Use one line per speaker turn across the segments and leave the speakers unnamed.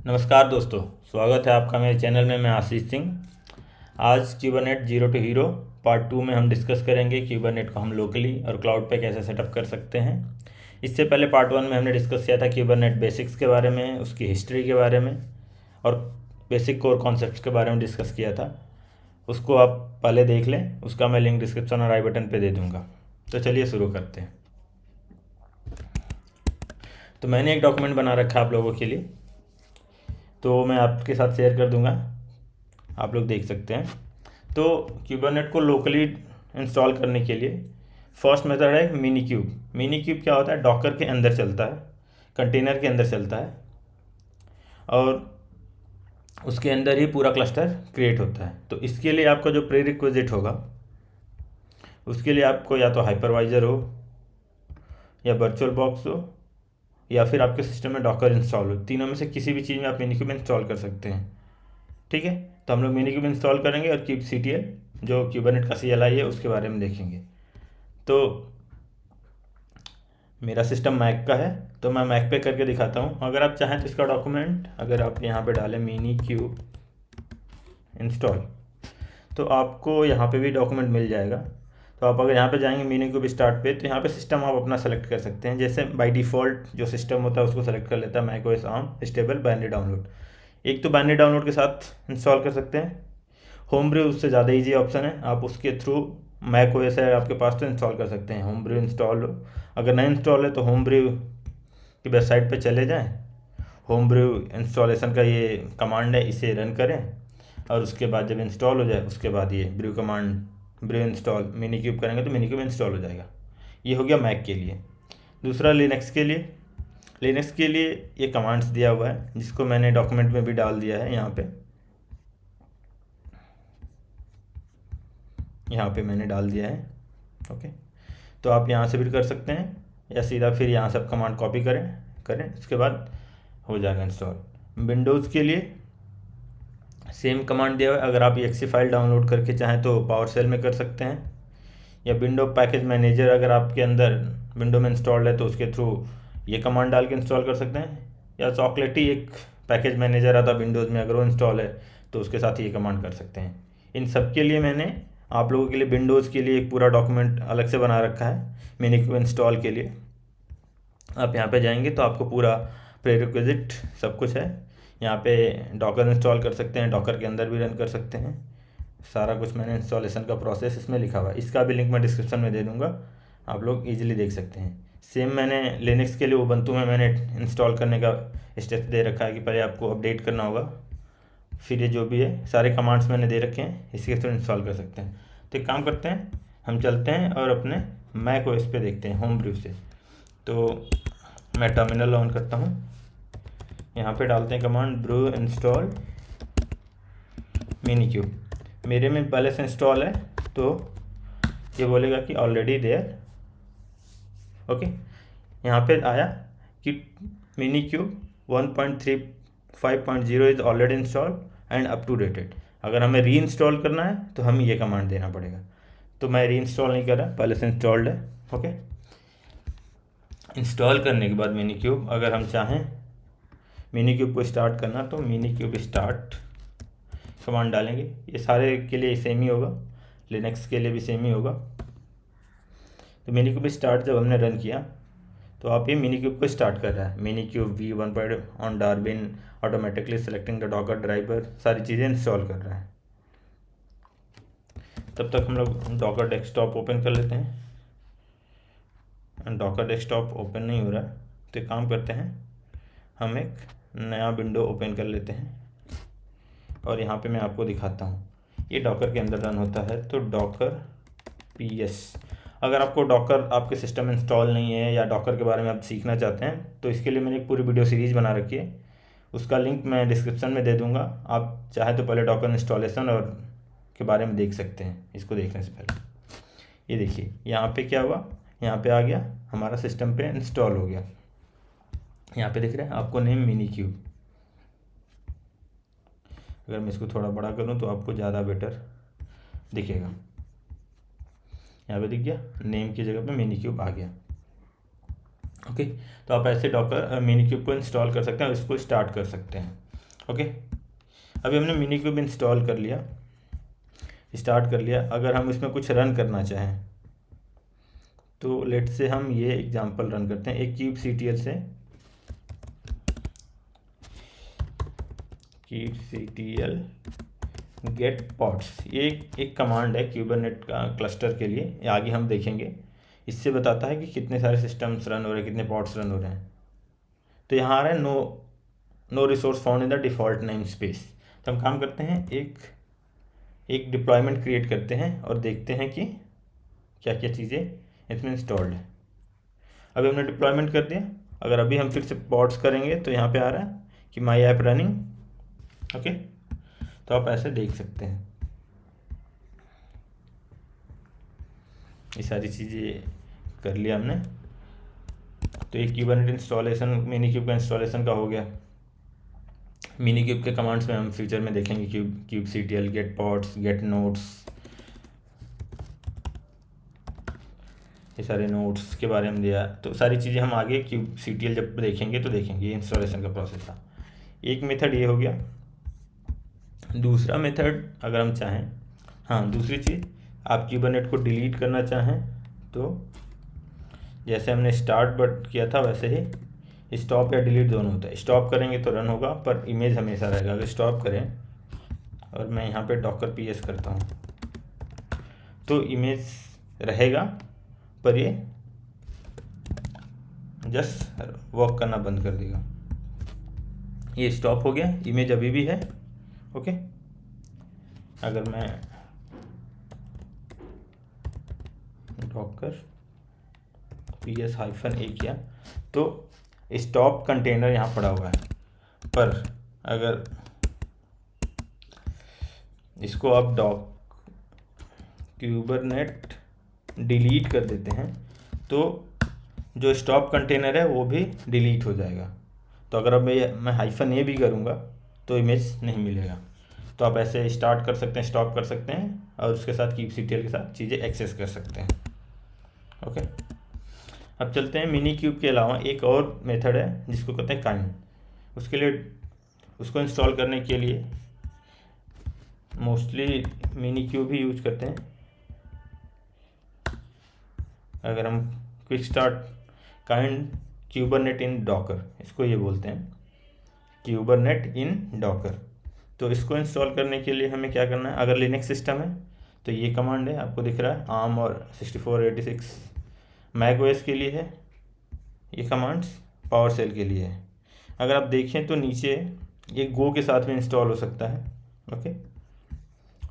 नमस्कार दोस्तों, स्वागत है आपका मेरे चैनल में। मैं आशीष सिंह। आज Kubernetes zero to hero part 2 में हम डिस्कस करेंगे क्यूबरनेट को हम लोकली और क्लाउड पे कैसे सेटअप कर सकते हैं। इससे पहले पार्ट 1 में हमने डिस्कस किया था क्यूबरनेट बेसिक्स के बारे में, उसकी हिस्ट्री के बारे में और बेसिक कोर कॉन्सेप्ट्स के बारे में डिस्कस किया था। उसको आप पहले देख लें, उसका मैं लिंक डिस्क्रिप्शन और आई बटन पर दे दूँगा। तो चलिए शुरू करते हैं। तो मैंने एक डॉक्यूमेंट बना रखा है आप लोगों के लिए, तो मैं आपके साथ शेयर कर दूंगा, आप लोग देख सकते हैं। तो क्यूबरनेट को लोकली इंस्टॉल करने के लिए फर्स्ट मेथड है मिनी क्यूब। मिनी क्यूब क्या होता है? डॉकर के अंदर चलता है, कंटेनर के अंदर चलता है और उसके अंदर ही पूरा क्लस्टर क्रिएट होता है। तो इसके लिए आपका जो प्री रिक्विजिट होगा, उसके लिए आपको या तो हाइपरवाइजर हो या वर्चुअल बॉक्स हो या फिर आपके सिस्टम में डॉकर इंस्टॉल हो। तीनों में से किसी भी चीज़ में आप मिनी क्यूब इंस्टॉल कर सकते हैं। ठीक है, तो हम लोग मिनी क्यूब इंस्टॉल करेंगे और क्यूब CTL जो क्यूबरनेट का CLI है उसके बारे में देखेंगे। तो मेरा सिस्टम मैक का है, तो मैं मैक पे करके दिखाता हूँ। अगर आप चाहें तो इसका डॉक्यूमेंट अगर आप यहाँ पे डालें मिनी क्यूब इंस्टॉल, तो आपको यहाँ पे भी डॉक्यूमेंट मिल जाएगा। तो आप अगर यहाँ पे जाएंगे मिनी क्यूब स्टार्ट पे, तो यहाँ पे सिस्टम आप अपना सेलेक्ट कर सकते हैं। जैसे बाय डिफ़ॉल्ट जो सिस्टम होता है उसको सेलेक्ट कर लेता है Mac OS ARM stable binary download. एक तो बाइनरी डाउनलोड के साथ इंस्टॉल कर सकते हैं। होम ब्रू उससे ज़्यादा इजी ऑप्शन है, आप उसके थ्रू मैक OS है आपके पास तो इंस्टॉल कर सकते हैं। होम ब्रू इंस्टॉल हो, अगर नहीं इंस्टॉल है तो होम ब्रू की वेबसाइट पे चले जाएं, होम ब्रू इंस्टॉलेशन का ये कमांड है, इसे रन करें और उसके बाद जब इंस्टॉल हो जाए उसके बाद ये brew command brew install minikube करेंगे तो मिनी क्यूब इंस्टॉल हो जाएगा। ये हो गया मैक के लिए। दूसरा लिनक्स के लिए, लिनक्स के लिए ये कमांड्स दिया हुआ है जिसको मैंने डॉक्यूमेंट में भी डाल दिया है। यहाँ पे मैंने डाल दिया है। ओके, तो आप यहाँ से भी कर सकते हैं या सीधा फिर यहाँ से आप कमांड कॉपी करें उसके बाद हो जाएगा इंस्टॉल। विंडोज़ के लिए सेम कमांड दिया हुआ है। अगर आप exe फाइल डाउनलोड करके चाहें तो पावर सेल में कर सकते हैं, या विंडो पैकेज मैनेजर अगर आपके अंदर विंडो में इंस्टॉल्ड है तो उसके थ्रू ये कमांड डाल के इंस्टॉल कर सकते हैं, या चॉकलेटी एक पैकेज मैनेजर आता विंडोज़ में, अगर वो इंस्टॉल है तो उसके साथ ये कमांड कर सकते हैं। इन सब के लिए मैंने आप लोगों के लिए विंडोज़ के लिए एक पूरा डॉक्यूमेंट अलग से बना रखा है मिनी क्यूब इंस्टॉल के लिए। आप यहाँ पे जाएंगे तो आपको पूरा प्रीरिक्विजिट सब कुछ है। यहाँ पे डॉकर इंस्टॉल कर सकते हैं, डॉकर के अंदर भी रन कर सकते हैं। सारा कुछ मैंने इंस्टॉलेशन का प्रोसेस इसमें लिखा हुआ है, इसका भी लिंक मैं डिस्क्रिप्शन में दे दूँगा, आप लोग ईजिली देख सकते हैं। सेम मैंने लिनक्स के लिए उबंटू में मैंने इंस्टॉल करने का स्टेप दे रखा है कि पहले आपको अपडेट करना होगा, फिर ये जो भी है सारे कमांड्स मैंने दे रखे हैं, इसके थ्रू इंस्टॉल कर सकते हैं। तो एक काम करते हैं, हम चलते हैं और अपने मैक OS पे देखते हैं होम ब्रू से। तो मैं टर्मिनल ऑन करता हूँ, यहाँ पे डालते हैं command brew install minikube. मेरे में पहले से इंस्टॉल है तो ये बोलेगा कि ऑलरेडी देयर। ओके, यहाँ पे आया कि minikube 1.35.0 is already install and up to dated. अगर हमें री इंस्टॉल करना है तो हमें ये कमांड देना पड़ेगा। तो मैं री इंस्टॉल नहीं कर रहा, पहले से इंस्टॉल्ड है। ओके, इंस्टॉल करने के बाद मिनी क्यूब अगर हम चाहें मिनी क्यूब को स्टार्ट करना तो मिनी क्यूब स्टार्ट कमांड डालेंगे। ये सारे के लिए सेम ही होगा, लिनक्स के लिए भी सेम ही होगा। तो मिनी क्यूब स्टार्ट जब हमने रन किया तो आप ये मिनी क्यूब को स्टार्ट कर रहा है। Mini cube V1 on Darwin automatically selecting the Docker driver, सारी चीज़ें इंस्टॉल कर रहा है। तब तक हम लोग डॉकर डेस्कटॉप ओपन कर लेते हैं। डॉकर डेस्कटॉप ओपन नहीं हो रहा है तो एक काम करते हैं, हम एक नया विंडो ओपन कर लेते हैं और यहाँ पे मैं आपको दिखाता हूँ ये डॉकर के अंदर रन होता है। तो डॉकर PS, अगर आपको डॉकर आपके सिस्टम में इंस्टॉल नहीं है या डॉकर के बारे में आप सीखना चाहते हैं तो इसके लिए मैंने एक पूरी वीडियो सीरीज़ बना रखी है, उसका लिंक मैं डिस्क्रिप्शन में दे दूँगा। आप चाहे तो पहले डॉकर इंस्टॉलेशन और के बारे में देख सकते हैं इसको देखने से पहले। ये देखिए यहाँ पे क्या हुआ, यहाँ पे आ गया हमारा सिस्टम पे इंस्टॉल हो गया। यहाँ पे दिख रहा है आपको नेम मिनी क्यूब। अगर मैं इसको थोड़ा बड़ा करूँ तो आपको ज़्यादा बेटर दिखेगा। यहाँ पे दिख गया, नेम की जगह पे मिनी क्यूब आ गया। ओके, तो आप ऐसे डॉकर मिनी क्यूब को इंस्टॉल कर सकते हैं और इसको स्टार्ट कर सकते हैं। ओके, अभी हमने मिनी क्यूब इंस्टॉल कर लिया, स्टार्ट कर लिया। अगर हम इसमें कुछ रन करना चाहें तो लेट से हम ये एग्जांपल रन करते हैं। एक kubectl से kubectl गेट पॉड्स, ये एक कमांड है क्यूबरनेट का क्लस्टर के लिए, ये आगे हम देखेंगे। इससे बताता है कि कितने सारे सिस्टम्स रन हो रहे हैं, कितने पॉड्स रन हो रहे हैं। तो यहाँ आ रहा है no resource found in the default namespace. तो हम काम करते हैं, एक डिप्लॉयमेंट क्रिएट करते हैं और देखते हैं कि क्या क्या चीज़ें इसमें इंस्टॉल्ड है। अभी हमने डिप्लॉयमेंट कर दिया। अगर अभी हम फिर से पॉड्स करेंगे तो यहाँ पे आ रहा है कि माई ऐप रनिंग। ओके, तो आप ऐसे देख सकते हैं। ये सारी चीज़ें कर लिया हमने। तो एक क्यूबरनेट इंस्टॉलेशन मिनी क्यूब का इंस्टॉलेशन का हो गया। मिनी क्यूब के कमांड्स में हम फ्यूचर में देखेंगे, kubectl get pods, get nodes, ये सारे नोट्स के बारे में दिया। तो सारी चीज़ें हम आगे kubectl जब देखेंगे तो देखेंगे। ये इंस्टॉलेशन का प्रोसेस था। एक मेथड ये हो गया। दूसरा मेथड अगर हम चाहें, हाँ दूसरी चीज़, आप क्यूबरनेट को डिलीट करना चाहें तो जैसे हमने स्टार्ट बट किया था वैसे ही स्टॉप या डिलीट दोनों होता है। स्टॉप करेंगे तो रन होगा पर इमेज हमेशा रहेगा। अगर स्टॉप करें और मैं यहाँ पे docker ps करता हूँ तो इमेज रहेगा पर ये जस्ट वर्क करना बंद कर देगा। ये स्टॉप हो गया, इमेज अभी भी है। ओके, अगर मैं docker ps-a किया तो स्टॉप कंटेनर यहाँ पड़ा हुआ है। पर अगर इसको आप क्यूबरनेट डिलीट कर देते हैं तो जो स्टॉप कंटेनर है वो भी डिलीट हो जाएगा। तो अगर अब मैं -a भी करूँगा तो इमेज नहीं मिलेगा। तो आप ऐसे स्टार्ट कर सकते हैं, स्टॉप कर सकते हैं और उसके साथ kubectl के साथ चीज़ें एक्सेस कर सकते हैं। ओके, अब चलते हैं मिनी क्यूब के अलावा एक और मेथड है जिसको कहते हैं काइंड। उसके लिए, उसको इंस्टॉल करने के लिए मोस्टली मिनी क्यूब ही यूज करते हैं। अगर हम क्विक स्टार्ट काइंड क्यूबरनेट इन डॉकर, इसको ये बोलते हैं क्यूबरनेट इन डॉकर। तो इसको इंस्टॉल करने के लिए हमें क्या करना है, अगर लिनक्स सिस्टम है तो ये कमांड है, आपको दिख रहा है आर्म और 6486। मैक ओएस के लिए है ये कमांड्स, पावर सेल के लिए है। अगर आप देखें तो नीचे ये गो के साथ में इंस्टॉल हो सकता है। ओके,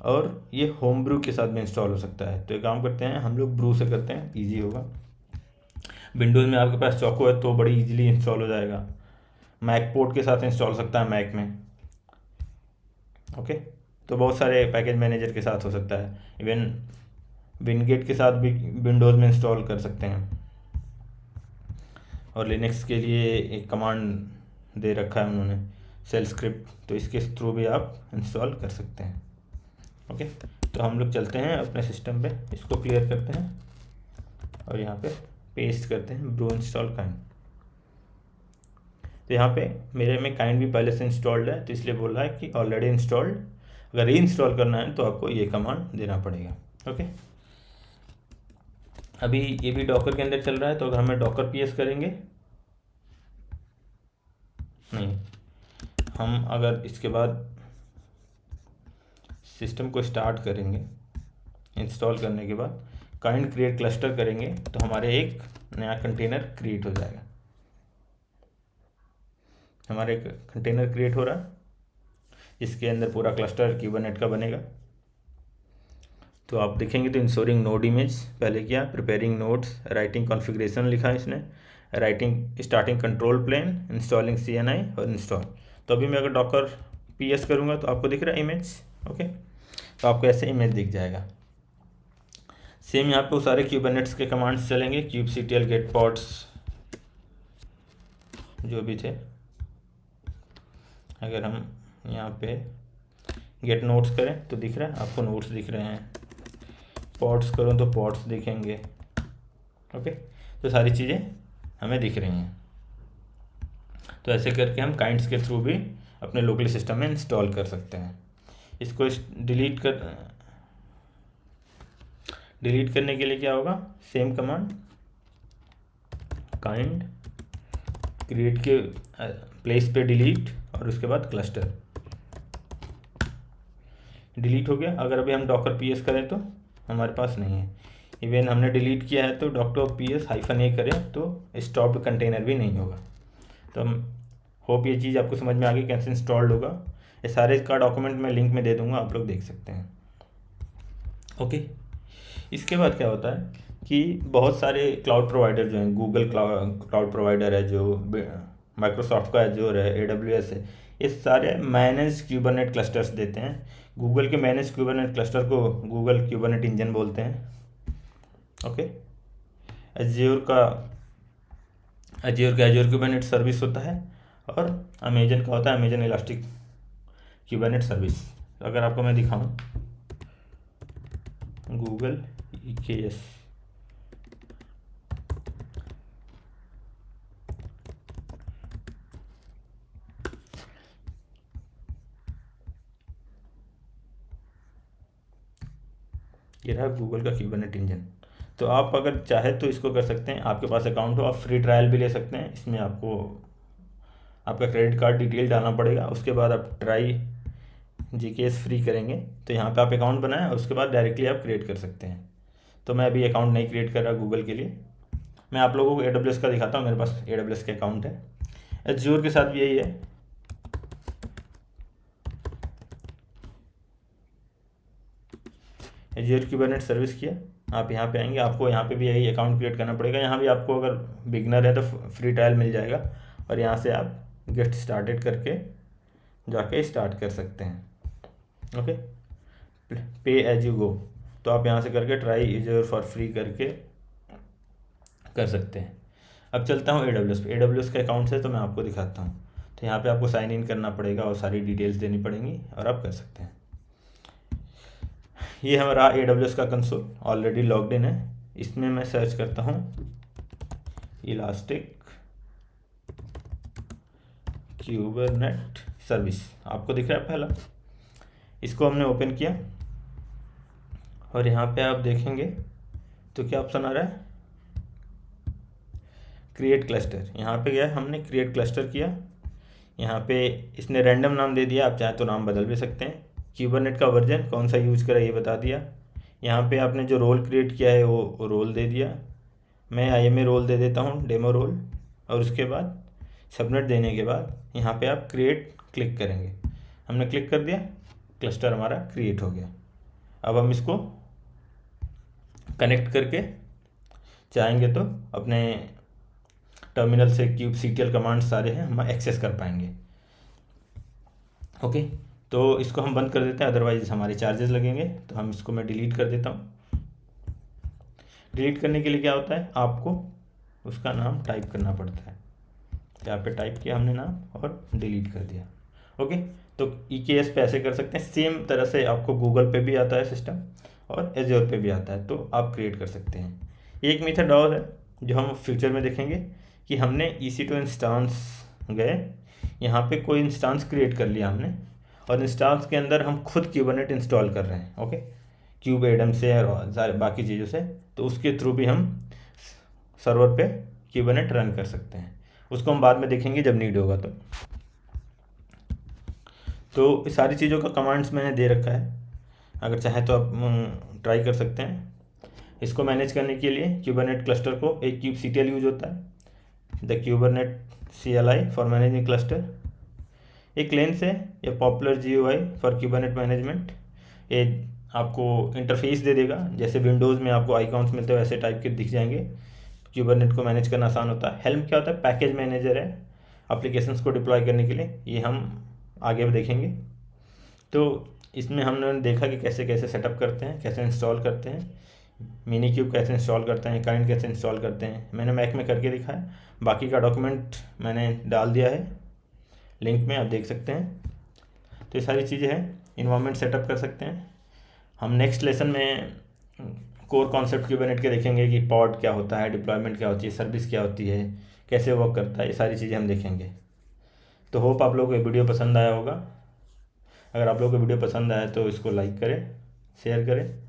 और ये होम ब्रू के साथ में इंस्टॉल हो सकता है। तो ये काम करते हैं हम लोग ब्रू से करते हैं, इजी होगा। विंडोज़ में आपके पास चोको है तो बड़ी इजीली इंस्टॉल हो जाएगा। मैक पोर्ट के साथ इंस्टॉल हो सकता है मैक में। ओके, तो बहुत सारे पैकेज मैनेजर के साथ हो सकता है। इवन विनगेट के साथ भी विंडोज़ में इंस्टॉल कर सकते हैं। और लिनक्स के लिए एक कमांड दे रखा है उन्होंने, शेल स्क्रिप्ट, तो इसके थ्रू भी आप इंस्टॉल कर सकते हैं। ओके, तो हम लोग चलते हैं अपने सिस्टम पे, इसको क्लियर करते हैं और यहाँ पे पेस्ट करते हैं ब्रू इंस्टॉल काइंड। तो यहाँ पे मेरे में काइंड भी पहले से इंस्टॉल्ड है तो इसलिए बोल रहा है कि ऑलरेडी इंस्टॉल्ड। अगर री इंस्टॉल करना है तो आपको ये कमांड देना पड़ेगा। ओके, अभी ये भी डॉकर के अंदर चल रहा है तो अगर हमें docker ps करेंगे, नहीं, हम अगर इसके बाद सिस्टम को स्टार्ट करेंगे इंस्टॉल करने के बाद काइंड क्रिएट क्लस्टर करेंगे तो हमारे एक नया कंटेनर क्रिएट हो जाएगा। हमारे एक कंटेनर क्रिएट हो रहा है, इसके अंदर पूरा क्लस्टर क्यूबरनेट का बनेगा। तो आप देखेंगे तो इंश्योरिंग नोड इमेज पहले किया, प्रिपेयरिंग नोड्स, राइटिंग कॉन्फ़िगरेशन लिखा है इसने, writing starting control plane, installing CNI और इंस्टॉल। तो अभी मैं अगर docker ps करूँगा तो आपको दिख रहा है इमेज। ओके, तो आपको ऐसे इमेज दिख जाएगा। सेम यहाँ पे वो सारे क्यूबरनेट्स के कमांड्स चलेंगे, kubectl गेट पॉड्स जो भी थे। अगर हम यहाँ पे गेट नोट्स करें तो दिख रहा है आपको, नोट्स दिख रहे हैं। पॉड्स करूँ तो पॉड्स दिखेंगे। ओके, तो सारी चीज़ें हमें दिख रही हैं। तो ऐसे करके हम काइंड्स के थ्रू भी अपने लोकल सिस्टम में इंस्टॉल कर सकते हैं। इसको डिलीट करने के लिए क्या होगा, सेम कमांड काइंड क्रिएट के प्लेस पे डिलीट और उसके बाद क्लस्टर, डिलीट हो गया। अगर अभी हम डॉकर पी एस करें तो हमारे पास नहीं है, इवन हमने डिलीट किया है तो डॉक्टर पी एस -a करें तो स्टॉप्ड कंटेनर भी नहीं होगा। तो हम होप ये चीज़ आपको समझ में आ गई कैसे इंस्टॉल्ड होगा। ये सारे का डॉक्यूमेंट मैं लिंक में दे दूंगा, आप लोग देख सकते हैं। ओके, इसके बाद क्या होता है कि बहुत सारे क्लाउड प्रोवाइडर जो हैं, गूगल क्लाउड प्रोवाइडर है, जो माइक्रोसॉफ्ट का एज्योर है, AWS है, ये सारे मैनेज क्यूबरनेट क्लस्टर्स देते हैं। गूगल के मैनेज क्यूबरनेट क्लस्टर को गूगल क्यूबरनेट इंजन बोलते हैं। ओके, एज्योर क्यूबरनेट सर्विस होता है, और अमेजन का होता है अमेजन इलास्टिक क्यूबरनेट सर्विस। अगर आपको मैं दिखाऊं, गूगल EKS, ये रहा गूगल का क्यूबरनेट इंजन। तो आप अगर चाहे तो इसको कर सकते हैं, आपके पास अकाउंट हो, आप फ्री ट्रायल भी ले सकते हैं। इसमें आपको आपका क्रेडिट कार्ड डिटेल डालना पड़ेगा, उसके बाद आप ट्राई GKS फ्री करेंगे तो यहाँ पे आप अकाउंट बनाएं और उसके बाद डायरेक्टली आप क्रिएट कर सकते हैं। तो मैं अभी अकाउंट नहीं क्रिएट कर रहा गूगल के लिए, मैं आप लोगों को AWS का दिखाता हूँ। मेरे पास AWS के अकाउंट है। एज्योर के साथ भी यही है, एज्योर क्यूबरनेट सर्विस किया, आप यहाँ पे आएंगे, आपको यहाँ पे भी यही अकाउंट क्रिएट करना पड़ेगा। यहाँ भी आपको अगर बिगनर है तो फ्री ट्रायल मिल जाएगा, और यहाँ से आप गेट स्टार्टेड करके जाके स्टार्ट कर सकते हैं। ओके, पे एज यू गो, तो आप यहाँ से करके ट्राई एज्योर फॉर फ्री करके कर सकते हैं। अब चलता हूँ AWS पे। AWS का अकाउंट है तो मैं आपको दिखाता हूँ। तो यहाँ पे आपको साइन इन करना पड़ेगा और सारी डिटेल्स देनी पड़ेंगी और आप कर सकते हैं। ये हमारा AWS का कंसोल ऑलरेडी लॉग्ड इन है। इसमें मैं सर्च करता हूँ इलास्टिक क्यूबरनेट सर्विस, आपको दिख रहा है पहला। इसको हमने ओपन किया और यहाँ पे आप देखेंगे तो क्या ऑप्शन आ रहा है, क्रिएट क्लस्टर। यहाँ पे गया, हमने क्रिएट क्लस्टर किया। यहाँ पे इसने रैंडम नाम दे दिया, आप चाहे तो नाम बदल भी सकते हैं। क्यूबरनेट का वर्जन कौन सा यूज करा ये बता दिया। यहाँ पे आपने जो रोल क्रिएट किया है वो रोल दे दिया। मैं IMA रोल दे देता हूँ, डेमो रोल, और उसके बाद सबमिट देने के बाद यहाँ पे आप क्रिएट क्लिक करेंगे। हमने क्लिक कर दिया, क्लस्टर हमारा क्रिएट हो गया। अब हम इसको कनेक्ट करके चाहेंगे तो अपने टर्मिनल से kubectl कमांड सारे हैं हम एक्सेस कर पाएंगे। ओके, तो इसको हम बंद कर देते हैं, अदरवाइज हमारे चार्जेस लगेंगे। तो हम इसको मैं डिलीट कर देता हूँ। डिलीट करने के लिए क्या होता है, आपको उसका नाम टाइप करना पड़ता है। यहाँ पे टाइप किया हमने नाम और डिलीट कर दिया। ओके, तो EKS पे ऐसे कर सकते हैं। सेम तरह से आपको गूगल पे भी आता है सिस्टम और एज्योर पे भी आता है, तो आप क्रिएट कर सकते हैं। एक मेथड और है जो हम फ्यूचर में देखेंगे कि हमने EC2 इंस्टांस गए, यहाँ पे कोई इंस्टांस क्रिएट कर लिया हमने, और इंस्टांस के अंदर हम खुद क्यूबरनेट इंस्टॉल कर रहे हैं। ओके, क्यूब एडम से और सारे बाकी चीज़ों से, तो उसके थ्रू भी हम सर्वर पे क्यूबरनेट रन कर सकते हैं। उसको हम बाद में देखेंगे जब नीड होगा। तो इस सारी चीज़ों का कमांड्स मैंने दे रखा है, अगर चाहें तो आप ट्राई कर सकते हैं। इसको मैनेज करने के लिए क्यूबरनेट क्लस्टर को एक kubectl यूज होता है, the क्यूबरनेट CLI for managing cluster. एक लेंस है या पॉपुलर GUI फॉर क्यूबरनेट मैनेजमेंट। ये आपको इंटरफेस दे देगा, जैसे विंडोज़ में आपको आइकॉन्स मिलते हैं वैसे टाइप के दिख जाएंगे। क्यूबरनेट को मैनेज करना आसान होता है। हेल्म क्या होता है, पैकेज मैनेजर है एप्लीकेशंस को डिप्लॉय करने के लिए, ये हम आगे भी देखेंगे। तो इसमें हमने देखा कि कैसे कैसे सेटअप करते हैं, कैसे इंस्टॉल करते हैं, मिनी क्यूब कैसे इंस्टॉल करते हैं, काइंड कैसे इंस्टॉल करते हैं, मैंने मैक में करके दिखा है। बाकी का डॉक्यूमेंट मैंने डाल दिया है लिंक में, आप देख सकते हैं। तो ये सारी चीज़ें हैं, इन्वायरमेंट सेटअप कर सकते हैं। हम नेक्स्ट लेसन में कोर कॉन्सेप्ट क्यूबरनेट के देखेंगे कि पॉड क्या होता है, डिप्लॉयमेंट क्या होती है, सर्विस क्या होती है, कैसे वर्क करता है, ये सारी चीज़ें हम देखेंगे। तो होप आप लोगों को वीडियो पसंद आया होगा। अगर आप लोगों को वीडियो पसंद आया तो इसको लाइक करें, शेयर करें,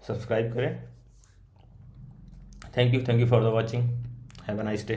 सब्सक्राइब करें। Thank you for the watching. Have a nice day.